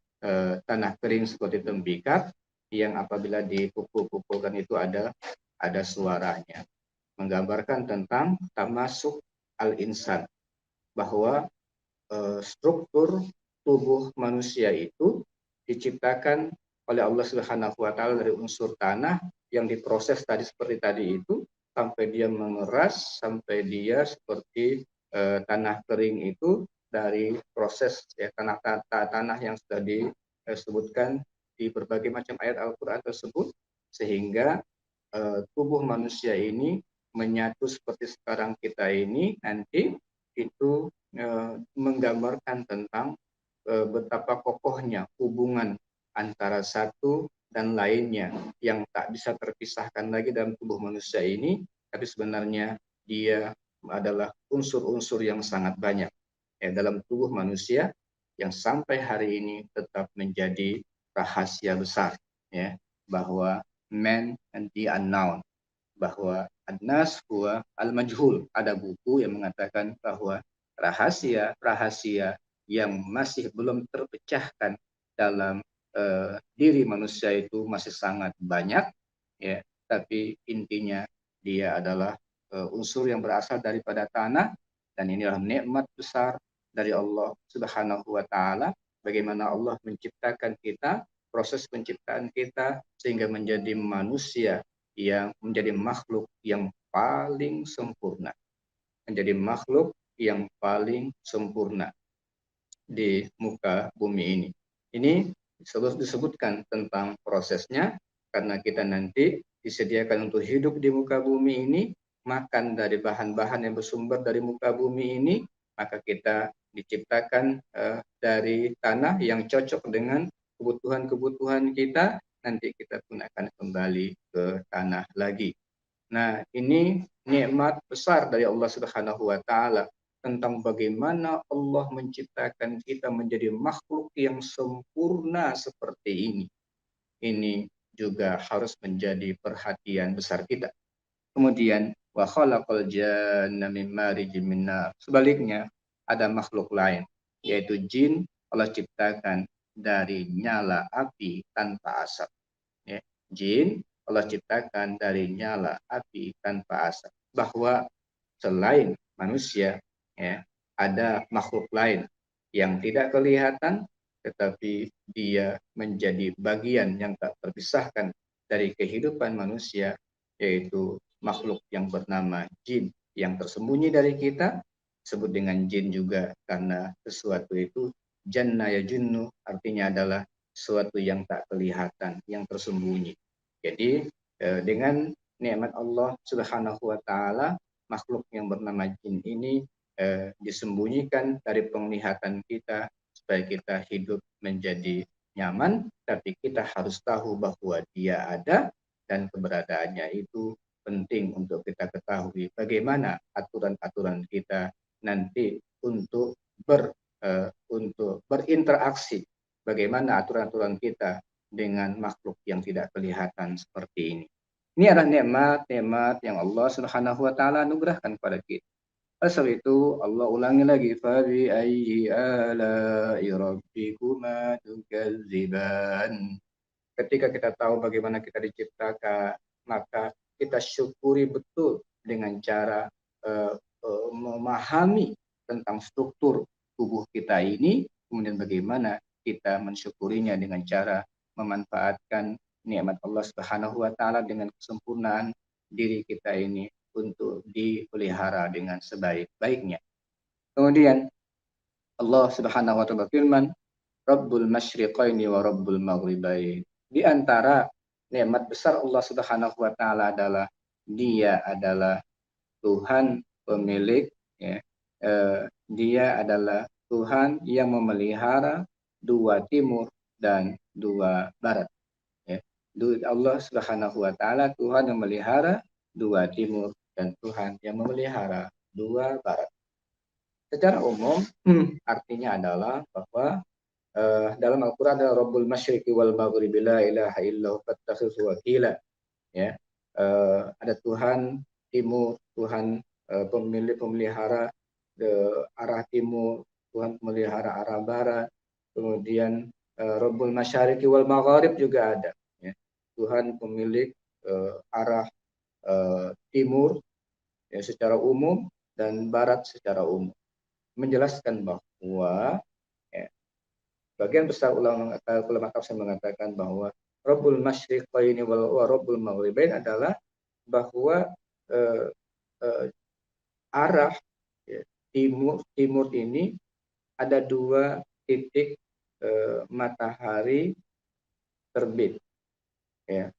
tanah kering seperti tembikar yang apabila dipukul-pukulkan itu ada suaranya, menggambarkan tentang tamasuk al-insan, bahwa struktur tubuh manusia itu diciptakan oleh Allah Subhanahu wa Ta'ala dari unsur tanah yang diproses tadi seperti tadi itu sampai dia mengeras, sampai dia seperti tanah kering itu dari proses ya, tanah yang sudah disebutkan di berbagai macam ayat Al-Quran tersebut, sehingga tubuh manusia ini menyatu seperti sekarang kita ini nanti itu menggambarkan tentang betapa kokohnya hubungan antara satu dan lainnya yang tak bisa terpisahkan lagi dalam tubuh manusia ini, tapi sebenarnya dia adalah unsur-unsur yang sangat banyak ya, dalam tubuh manusia yang sampai hari ini tetap menjadi rahasia besar, ya, bahwa man and the unknown, bahwa an-nas huwa al-majhul. Ada buku yang mengatakan bahwa rahasia yang masih belum terpecahkan dalam diri manusia itu masih sangat banyak, ya, tapi intinya dia adalah unsur yang berasal daripada tanah, dan ini adalah nikmat besar dari Allah Subhanahu wa taala, bagaimana Allah menciptakan kita, proses penciptaan kita sehingga menjadi manusia yang menjadi makhluk yang paling sempurna, menjadi makhluk yang paling sempurna di muka bumi ini. Ini disebutkan tentang prosesnya, karena kita nanti disediakan untuk hidup di muka bumi ini, makan dari bahan-bahan yang bersumber dari muka bumi ini, maka kita diciptakan dari tanah yang cocok dengan kebutuhan-kebutuhan kita, nanti kita pun akan kembali ke tanah lagi. Nah, ini nikmat besar dari Allah Subhanahu wa taala tentang bagaimana Allah menciptakan kita menjadi makhluk yang sempurna seperti ini. Ini juga harus menjadi perhatian besar kita. Kemudian wa khalaqal janna min marijim min nar. Sebaliknya, ada makhluk lain, yaitu jin, Allah ciptakan dari nyala api tanpa asap. Ya, jin Allah ciptakan dari nyala api tanpa asap. Bahwa selain manusia, ya, ada makhluk lain yang tidak kelihatan, tetapi dia menjadi bagian yang tak terpisahkan dari kehidupan manusia, yaitu makhluk yang bernama jin, yang tersembunyi dari kita. Disebut dengan jin juga karena sesuatu itu janna ya junnu, artinya adalah sesuatu yang tak kelihatan, yang tersembunyi. Jadi dengan nikmat Allah Subhanahu wa taala, makhluk yang bernama jin ini disembunyikan dari penglihatan kita supaya kita hidup menjadi nyaman, tapi kita harus tahu bahwa dia ada dan keberadaannya itu penting untuk kita ketahui bagaimana aturan-aturan kita nanti untuk berinteraksi, bagaimana aturan-aturan kita dengan makhluk yang tidak kelihatan seperti ini. Ini adalah nikmat-nikmat yang Allah Subhanahu wa taala anugerahkan kepada kita. Asal itu Allah ulangi lagi, fa bi ayyi ala'i rabbikuma tukadziban. Ketika kita tahu bagaimana kita diciptakan, maka kita syukuri betul dengan cara memahami tentang struktur tubuh kita ini, kemudian bagaimana kita mensyukurinya dengan cara memanfaatkan nikmat Allah Subhanahu wa taala dengan kesempurnaan diri kita ini untuk dipelihara dengan sebaik-baiknya. Kemudian Allah Subhanahu wa taala berfirman, Rabbul Masyriqaini wa Rabbul Maghribain. Di antara nikmat besar Allah Subhanahu wa taala adalah Dia adalah Tuhan pemilik, ya, Dia adalah Tuhan yang memelihara dua timur dan dua barat. Ya. Allah Subhanahu wa taala Tuhan yang memelihara dua timur dan Tuhan yang memelihara dua barat. Secara umum artinya adalah bahwa dalam Al-Quran adalah Rabbul Masyriqi wal Maghribi la ilaha illahu fattakhidhu wakila. Ya, ada Tuhan timur, Tuhan pemelihara arah timur, Tuhan pemelihara arah barat. Kemudian Rabbul Masyriqi wal Maghrib juga ada. Ya, Tuhan pemilik arah timur ya, secara umum dan barat secara umum. Menjelaskan bahwa bagian besar ulama tafsir mengatakan bahwa Rabbul Masyriqaini wa Rabbul Maghribain adalah bahwa arah ya, timur ini ada dua titik matahari terbit. Ya.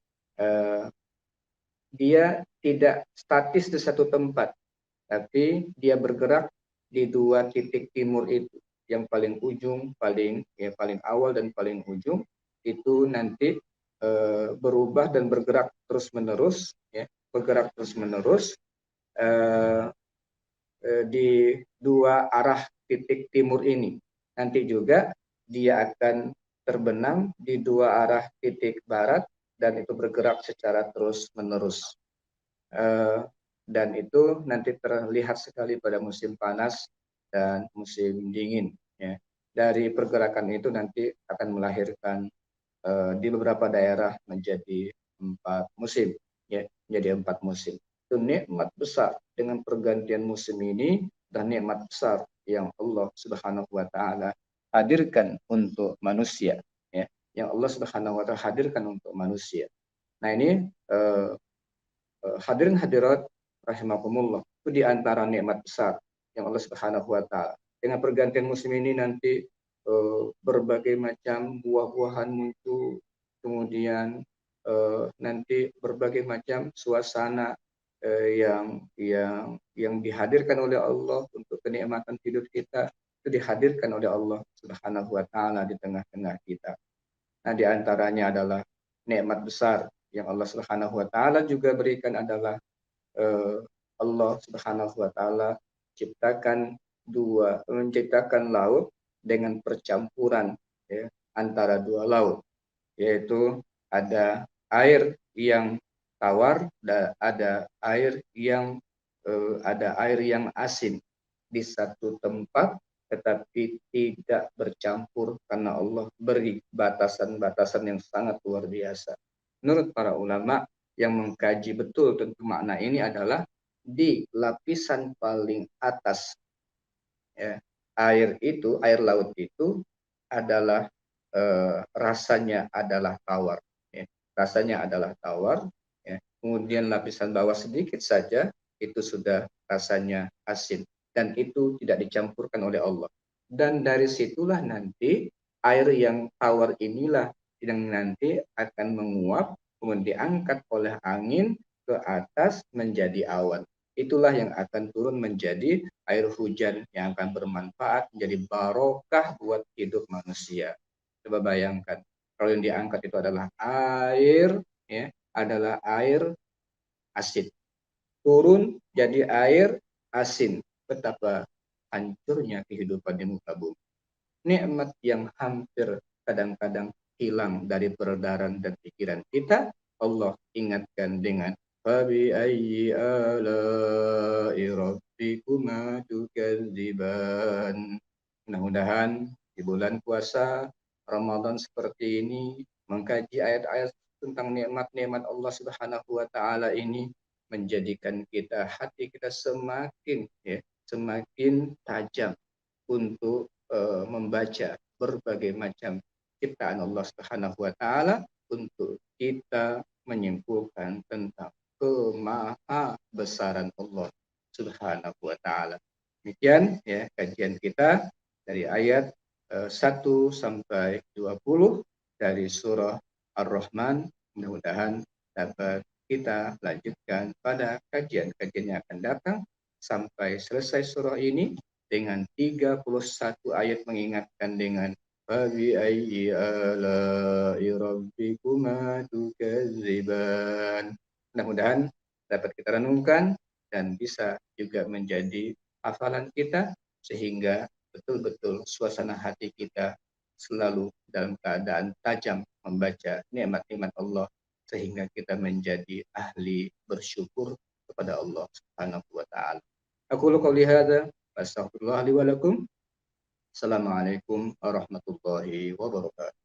Dia tidak statis di satu tempat, tapi dia bergerak di dua titik timur itu. Yang paling ujung, paling awal dan paling ujung itu nanti berubah dan bergerak terus menerus, ya, di dua arah titik timur ini. Nanti juga dia akan terbenam di dua arah titik barat dan itu bergerak secara terus menerus. Dan itu nanti terlihat sekali pada musim panas dan musim dingin. Ya. Dari pergerakan itu nanti akan melahirkan di beberapa daerah menjadi 4 musim, ya, menjadi 4 musim. Itu nikmat besar dengan pergantian musim ini, dan nikmat besar yang Allah Subhanahu wa taala hadirkan untuk manusia, ya, yang Allah Subhanahu wa taala hadirkan untuk manusia. Nah, ini hadirin hadirat rahimakumullah, itu di antara nikmat besar yang Allah Subhanahu wa taala. Dengan pergantian musim ini nanti berbagai macam buah-buahan muncul, kemudian nanti berbagai macam suasana yang dihadirkan oleh Allah untuk kenikmatan hidup kita, itu dihadirkan oleh Allah Subhanahu wa taala di tengah-tengah kita. Nah, di antaranya adalah nikmat besar yang Allah Subhanahu wa taala juga berikan adalah Allah Subhanahu wa taala menciptakan laut dengan percampuran, ya, antara 2 laut, yaitu ada air yang tawar dan ada air yang asin di satu tempat, tetapi tidak bercampur karena Allah beri batasan-batasan yang sangat luar biasa. Menurut para ulama yang mengkaji betul tentu makna ini adalah di lapisan paling atas, ya, air laut itu adalah rasanya adalah tawar, ya. Rasanya adalah tawar, ya. Kemudian lapisan bawah sedikit saja itu sudah rasanya asin, dan itu tidak dicampurkan oleh Allah. Dan dari situlah nanti air yang tawar inilah yang nanti akan menguap, kemudian diangkat oleh angin ke atas menjadi awan. Itulah yang akan turun menjadi air hujan yang akan bermanfaat, menjadi barokah buat hidup manusia. Coba bayangkan, kalau yang diangkat itu adalah air, ya, adalah air asin. Turun jadi air asin. Betapa hancurnya kehidupan di muka bumi. Nikmat yang hampir kadang-kadang hilang dari peredaran dan pikiran kita, Allah ingatkan dengan fabi ayyi ala'i rabbikuma tukadziban. Mudah-mudahan di bulan puasa Ramadan seperti ini, mengkaji ayat-ayat tentang nikmat-nikmat Allah Subhanahu wa taala ini menjadikan hati kita semakin tajam untuk membaca berbagai macam ciptaan Allah Subhanahu wa taala, untuk kita menyimpulkan tentang kemahabesaran Allah Subhanahu wa taala. Demikian, ya, kajian kita dari ayat 1 sampai 20 dari surah Ar-Rahman. Mudah-mudahan dapat kita lanjutkan pada kajian-kajian yang akan datang sampai selesai surah ini dengan 31 ayat mengingatkan dengan fabi ayyi ala'i rabbikuma tukadziban. Mudah-mudahan dapat kita renungkan dan bisa juga menjadi hafalan kita, sehingga betul-betul suasana hati kita selalu dalam keadaan tajam membaca nikmat-nikmat Allah, sehingga kita menjadi ahli bersyukur kepada Allah Subhanahu wa taala. Aku qouli hadza wa astaghfirullah li wa lakum. Assalamualaikum warahmatullahi wabarakatuh.